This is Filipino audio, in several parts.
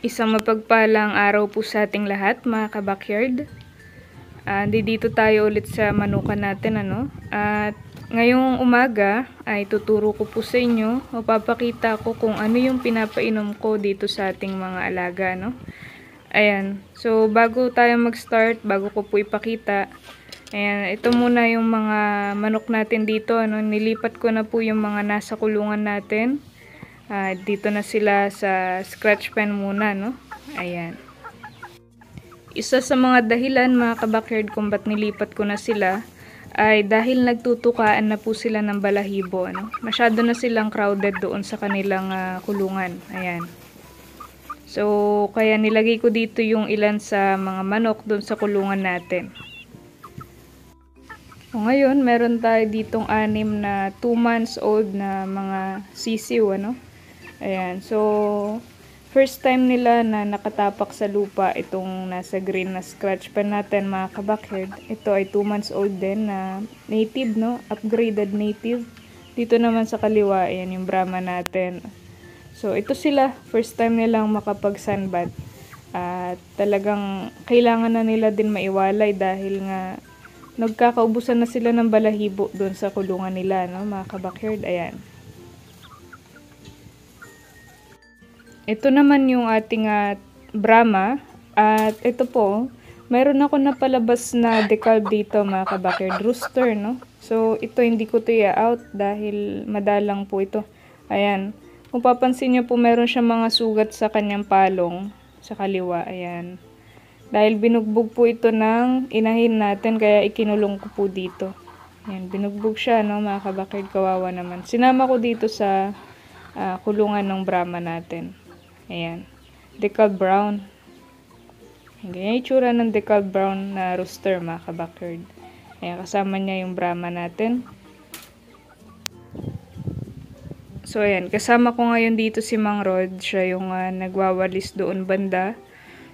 Isang mapagpalang araw po sa ating lahat, mga ka-backyard. Dito tayo ulit sa manukan natin, ano? At ngayong umaga ay tuturo ko po sa inyo, mapapakita ko kung ano yung pinapainom ko dito sa ating mga alaga, no? Ayan. So, bago tayo mag-start, bago ko po ipakita, ayan, ito muna yung mga manok natin dito, ano? Nilipat ko na po yung mga nasa kulungan natin. Dito na sila sa scratch pen muna, no? Ayan. Isa sa mga dahilan, mga ka-backyard, kung ba't nilipat ko na sila ay dahil nagtutukaan na po sila ng balahibo, ano? Masyado na silang crowded doon sa kanilang kulungan. Ayan. So, kaya nilagay ko dito yung ilan sa mga manok doon sa kulungan natin. Ngayon, meron tayo ditong 6 na 2 months old na mga sisiw, ano? Ayan, so first time nila na nakatapak sa lupa itong nasa green na scratch pen natin, mga ka-backyard. Ito ay 2 months old din na native, no? Upgraded native. Dito naman sa kaliwa, ayan yung Brahma natin. So ito sila, first time nilang makapag-sunbath. At talagang kailangan na nila din maiwalay dahil nga nagkakaubusan na sila ng balahibo doon sa kulungan nila, no, mga ka-backyard. Ayan. Ito naman yung ating Brahma. At ito po, mayroon ako napalabas na decalb dito, mga ka-backyard, rooster, no? So, ito hindi ko to i-out dahil madalang po ito. Ayan. Kung papansin nyo po, meron siya mga sugat sa kanyang palong sa kaliwa. Ayan. Dahil binugbog po ito ng inahin natin, kaya ikinulong ko po dito. Ayan, binugbog siya, no, mga ka-backyard, kawawa naman. Sinama ko dito sa kulungan ng Brahma natin. Ayan. Decal brown. Ganyan yung itsura ng decal brown na rooster, mga ka-backyard. Ayan, kasama niya yung Brahma natin. So, ayan. Kasama ko ngayon dito si Mang Rod. Siya yung nagwawalis doon banda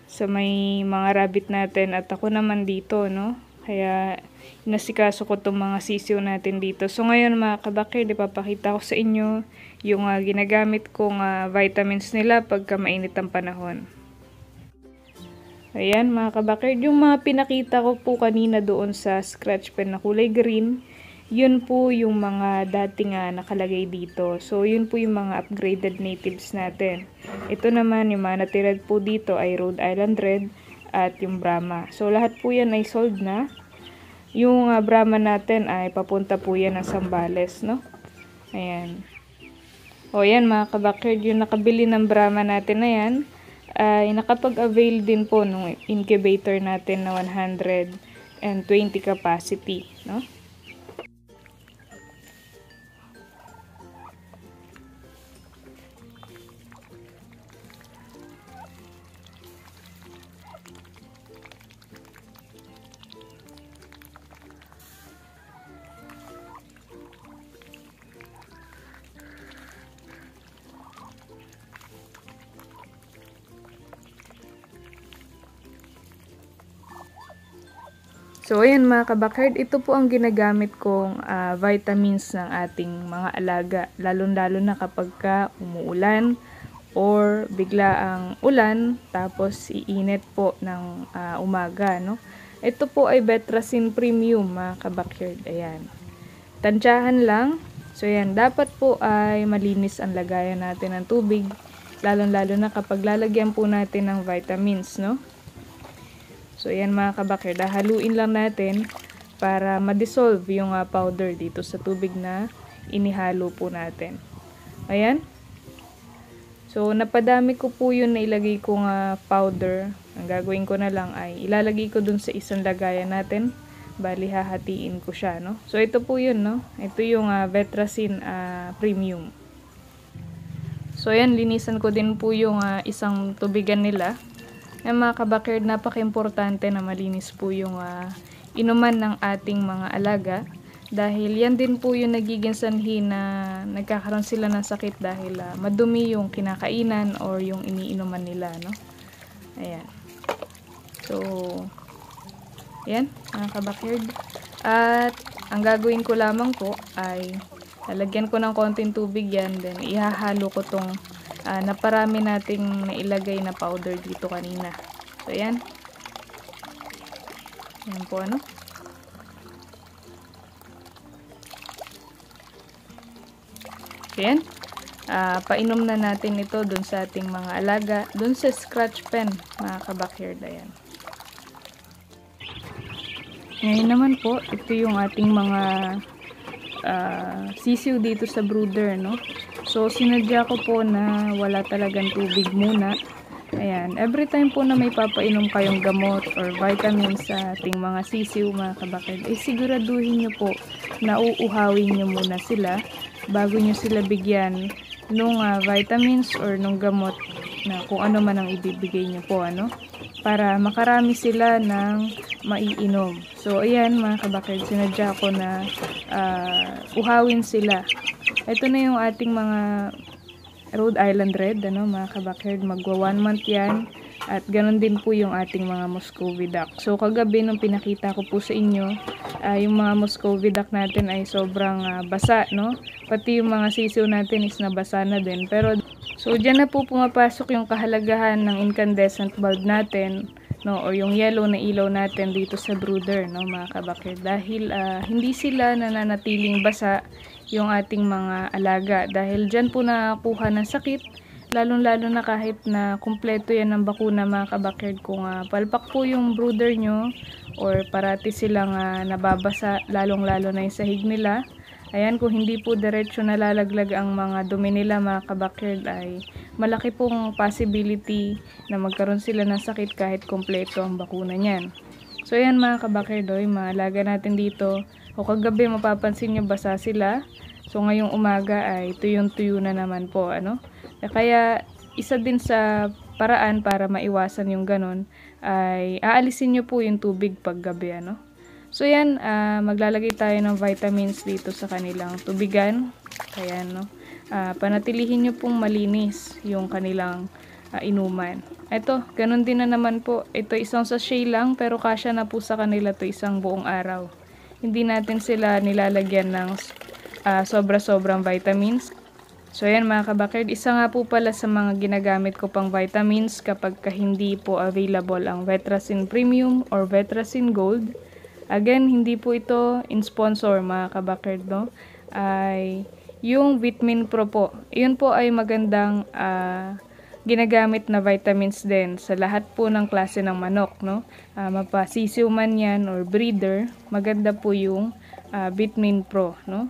sa may mga rabbit natin. At ako naman dito, no? Kaya, inasikaso ko itong mga sisiw natin dito. So, ngayon, mga ka-backyard, ipapakita ko sa inyo yung ginagamit kong vitamins nila pagka mainit ang panahon. Ayan, mga ka-backyard, yung mga pinakita ko po kanina doon sa scratch pen na kulay green, yun po yung mga dating nakalagay dito. So, yun po yung mga upgraded natives natin. Ito naman, yung mga natira po dito ay Rhode Island Red at yung Brahma. So, lahat po yan ay sold na. Yung Brahma natin ay papunta po yan ng Zambales, no? Ayan. O yan, mga ka-backyard, yung nakabili ng Brahma natin na yan, ay nakapag-avail din po ng incubator natin na 120 capacity, no? So, ayan, mga ka-backyard, ito po ang ginagamit kong vitamins ng ating mga alaga. Lalo-lalo na kapag umuulan or bigla ang ulan, tapos iinit po ng umaga, no? Ito po ay Betracin Premium, mga ka-backyard. Ayan. Tansyahan lang. So, ayan, dapat po ay malinis ang lagayan natin ng tubig. Lalo-lalo na kapag lalagyan po natin ng vitamins, no? So, ayan, mga ka-backyard, haluin lang natin para ma-dissolve yung powder dito sa tubig na inihalo po natin. Ayan. So, napadami ko po yun na ilagay kong powder. Ang gagawin ko na lang ay ilalagay ko dun sa isang lagayan natin. Bali, hahatiin ko siya, no? So, ito po yun, no? Ito yung Betracin Premium. So, ayan, linisan ko din po yung isang tubigan nila. Mga ka-backyard, napaka-importante na malinis po yung inuman ng ating mga alaga. Dahil yan din po yung nagiging sanhi na nagkakaroon sila ng sakit dahil madumi yung kinakainan or yung iniinuman nila, no? Ayan. So, ayan, mga ka-backyard. At ang gagawin ko lamang po ay lalagyan ko ng konting tubig yan. Then, ihahalo ko tong naparami nating nailagay na powder dito kanina. So, ayan. Ayan po, ano. So, ayan. Painom na natin ito dun sa ating mga alaga, dun sa scratch pen, mga ka-backyard. Ayan. Ngayon naman po, ito yung ating mga sisiw dito sa brooder, no? So, sinadya ko po na wala talagang tubig muna. Ayan, every time po na may papainom kayong gamot or vitamins sa ating mga sisiw, mga kabakid, siguraduhin nyo po na uuhawin nyo muna sila bago nyo sila bigyan nung vitamins or nung gamot na kung ano man ang ibibigay nyo po, ano? Para makarami sila ng maiinom. So, ayan mga kabakid, sinadya ko na uhawin sila. Ito na yung ating mga Rhode Island Red, ano, mga kabakid, magwa 1 month yan. At ganun din po yung ating mga Muscovy duck. So, kagabi nung pinakita ko po sa inyo, yung mga Muscovy duck natin ay sobrang basa, no? Pati yung mga sisiw natin is nabasa na din. Pero, so, dyan na po pumapasok yung kahalagahan ng incandescent bulb natin, no, o yung yellow na ilaw natin dito sa brooder, no, mga kabakid. Dahil hindi sila nananatiling basa yung ating mga alaga. Dahil dyan po nakakuha ng sakit, lalong-lalo na kahit na kumpleto yan ng bakuna, mga kabakid. Kung palpak po yung brooder nyo or parati silang nababasa, lalong-lalo na yung sahig nila. Ayan, kung hindi po diretso nalalaglag ang mga dumi nila, mga kabakid, ay malaki pong possibility na magkaroon sila ng sakit kahit kompleto ang bakuna niyan. So, ayan mga kabakid, yung mga alaga natin dito. O kagabi, mapapansin nyo basa sila. So, ngayong umaga ay tuyong-tuyo na naman po, ano? Kaya, isa din sa paraan para maiwasan yung ganun ay aalisin nyo po yung tubig paggabi, ano? So, yan, maglalagay tayo ng vitamins dito sa kanilang tubigan. Kaya, no, panatilihin nyo pong malinis yung kanilang inuman. Ito, ganun din na naman po. Ito, isang sachet lang, pero kasya na po sa kanila to isang buong araw. Hindi natin sila nilalagyan ng sobra-sobrang vitamins. So, yan mga kabakid, isa nga po pala sa mga ginagamit ko pang vitamins kapag hindi po available ang Vetracin Premium or Vetracin Gold. Again, hindi po ito in-sponsor, mga kabakid, no? Ay yung Vitamin Pro po. Iyon po ay magandang ginagamit na vitamins din sa lahat po ng klase ng manok, no? Mapasisiw man yan or breeder, maganda po yung Vitamin Pro, no?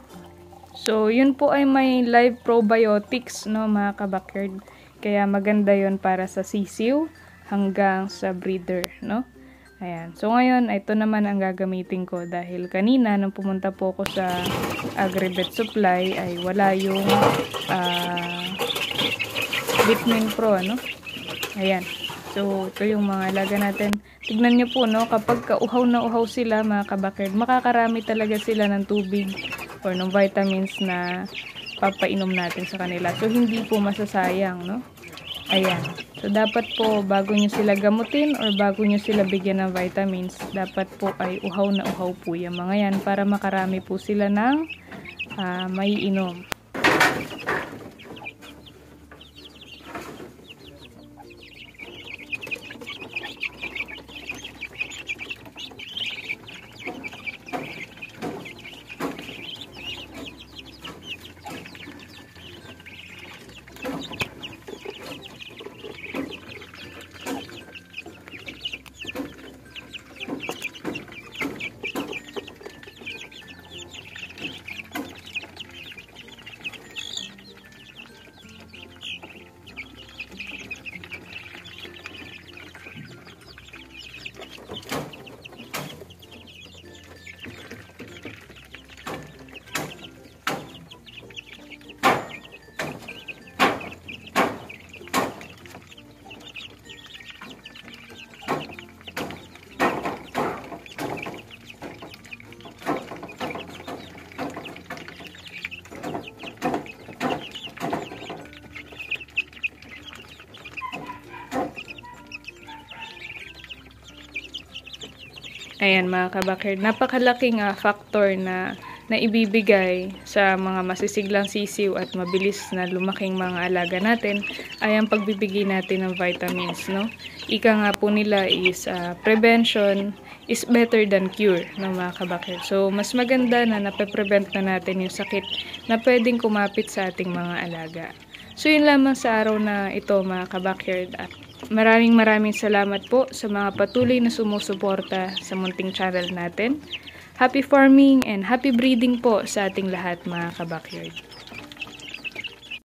So, yun po ay may live probiotics, no, mga kabakid. Kaya maganda yon para sa sisiw hanggang sa breeder, no? Ayan. So, ngayon, ito naman ang gagamitin ko dahil kanina, nung pumunta po ako sa Agribet Supply, ay wala yung Vitamin Pro, ano? Ayan. So, ito yung mga alaga natin. Tignan nyo po, no? Kapag uhaw na uhaw sila, mga kabakid, makakarami talaga sila ng tubig or ng vitamins na papainom natin sa kanila. So, hindi po masasayang, no? Ayan. So, dapat po, bago nyo sila gamutin or bago nyo sila bigyan ng vitamins, dapat po ay uhaw na uhaw po yung mga yan para makarami po sila ng maiinom. Ayan mga kabakid, napakalaking factor na na ibibigay sa mga masisiglang sisiw at mabilis na lumaking mga alaga natin ay ang pagbibigay natin ng vitamins, no? Ika nga po nila is prevention is better than cure, no, mga kabakid. So, mas maganda na nape-prevent na natin yung sakit na pwedeng kumapit sa ating mga alaga. So, yun lamang sa araw na ito, mga kabakid. Maraming salamat po sa mga patuloy na sumusuporta sa munting channel natin. Happy farming and happy breeding po sa ating lahat, mga kabackyard.